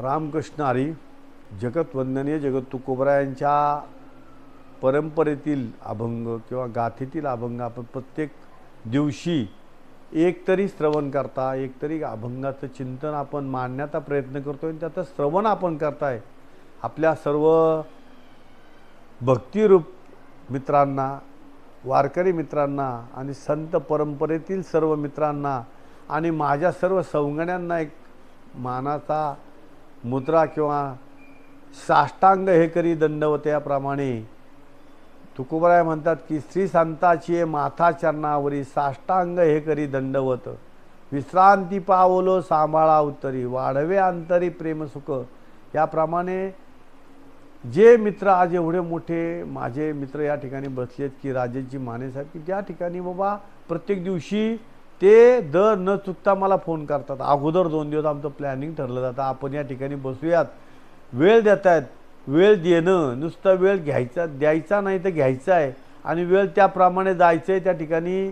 रामकृष्ण हरी. जगतवंदनीय जगत तुकोबरा यांच्या परंपरेतील अभंग किंवा गाथेतील अभंग आपण प्रत्येक दिवशी एक तरी श्रवण करता, एक तरी अभंगाचं चिंतन आपण मांडण्याचा प्रयत्न करतोय. त्याचं श्रवण आपण करताय. आपल्या सर्व भक्तिरूप मित्रांना, वारकरी मित्रांना आणि संत परंपरेतील सर्व मित्रांना आणि माझ्या सर्व सवंगण्यांना एक मानाचा मुद्रा किंवा साष्टांग हे करी दंडवत. याप्रमाणे तुकोबराय म्हणतात की श्री संताची माथा चरणावरी साष्टांग हे करी दंडवत. विश्रांती पावलो सांभाळा उत्तरी वाढवे अंतरी प्रेमसुख. याप्रमाणे जे मित्र आज एवढे मोठे माझे मित्र या ठिकाणी बसलेत की राजेशजी माने साहेब, की ज्या ठिकाणी बाबा प्रत्येक दिवशी ते दर न चुकता मला फोन करतात. अगोदर 2 दिवस आमचं प्लॅनिंग ठरलं जातं, आपण या ठिकाणी बसूयात, वेळ देत आहेत. वेळ देणं नुसता वेळ द्यायचा नाही तर घ्यायचा आहे आणि वेळ त्याप्रमाणे जायचं आहे. त्या ठिकाणी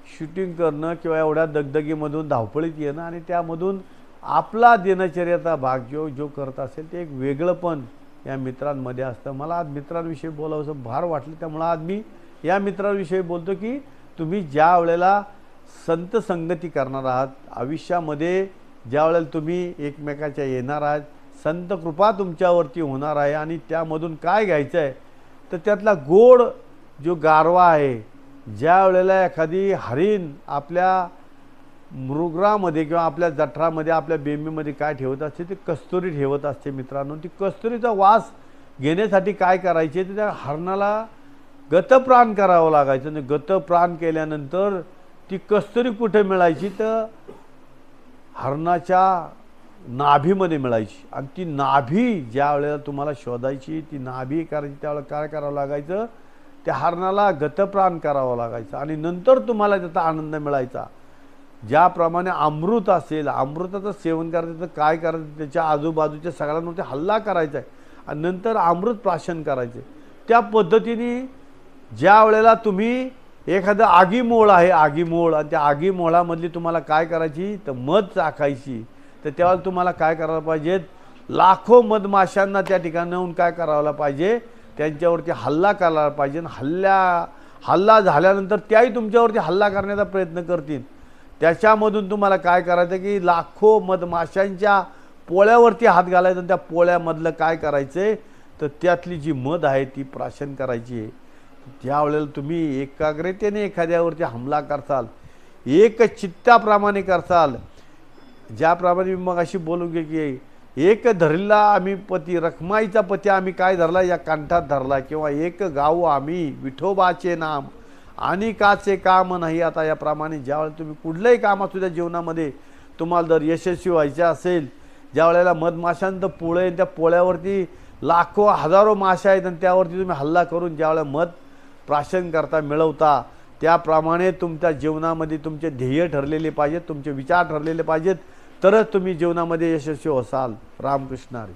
शूटिंग करणं किंवा एवढ्या दगदगीमधून धावपळीत येणं आणि त्यामधून आपला दिनचर्याचा भाग जो करत असेल ते एक वेगळं पण या मित्रांमध्ये असतं. मला आज मित्रांविषयी बोलावंसं फार वाटलं, त्यामुळं आज मी या मित्रांविषयी बोलतो की तुम्ही ज्या वेळेला संत संगती करणार आहात, आयुष्यामध्ये ज्या वेळेला तुम्ही एकमेकाच्या येणार आहात, संत कृपा तुमच्यावरती होणार आहे आणि त्यामधून काय घ्यायचं आहे तर त्यातला गोड जो गारवा आहे. ज्या वेळेला एखादी हरीण आपल्या मृगामध्ये किंवा आपल्या जठरामध्ये, आपल्या बेंबीमध्ये काय ठेवत असते ते कस्तुरी ठेवत असते मित्रांनो. ती कस्तुरीचा वास घेण्यासाठी काय करायचे तर त्या हरणाला गतप्राण करावं लागायचं. आणि गतप्राण केल्यानंतर ती कस्तुरी कुठे मिळायची तर हरणाच्या नाभीमध्ये मिळायची. आणि ती नाभी ज्या वेळेला तुम्हाला शोधायची, ती नाभी करायची, त्यावेळेला काय करावं लागायचं, त्या हरणाला गतप्राण करावं लागायचं आणि नंतर तुम्हाला त्याचा आनंद मिळायचा. ज्याप्रमाणे अमृत असेल, अमृताचं सेवन करायचं तर काय करायचं, त्याच्या आजूबाजूच्या सगळ्यांवरती हल्ला करायचा आहे आणि नंतर अमृत प्राशन करायचे. त्या पद्धतीने ज्या वेळेला तुम्ही एखादं आगीमोळ आहे, आगीमोळ, आणि त्या आगीमोळामधली तुम्हाला काय करायची तर मध चाखायची, तर त्यावेळेला तुम्हाला काय करायला पाहिजे, लाखो मधमाशांना त्या ठिकाणाहून काय करायला पाहिजे, त्यांच्यावरती हल्ला करायला पाहिजे. हल्ला झाल्यानंतर त्याही तुमच्यावरती हल्ला करण्याचा प्रयत्न करतील. त्याच्यामधून तुम्हाला काय करायचं की लाखो मधमाशांच्या पोळ्यावरती हात घालायचा आणि त्या पोळ्यामधलं काय करायचं तर त्यातली जी मध आहे ती प्राशन करायची आहे. त्यावेळेला तुम्ही एकाग्रतेने एखाद्यावरती हमला करसाल, एक चित्ताप्रमाणे करसाल. ज्याप्रमाणे मी मग अशी बोलू गे की एक धरला आम्ही पती, रखमाईचा पती आम्ही काय धरला या कंठात धरला, किंवा एक गाऊ आम्ही विठोबाचे नाम आणि काचे काम नाही आता. याप्रमाणे ज्यावेळेला तुम्ही कुठल्याही कामात तुझ्या जीवनामध्ये तुम्हाला जर यशस्वी व्हायचं असेल, ज्या वेळेला मधमाशांचं पोळं आहे, त्या पोळ्यावरती लाखो हजारो माशा आहेत आणि त्यावरती तुम्ही हल्ला करून ज्यावेळेला मध प्राशन करता, मिळवता, त्याप्रमाणे तुमच्या जीवनामध्ये तुमचे ध्येय ठरलेले पाहिजेत, तुमचे विचार ठरलेले पाहिजेत, तरच तुम्ही जीवनामध्ये यशस्वी होसाल. रामकृष्ण हरी.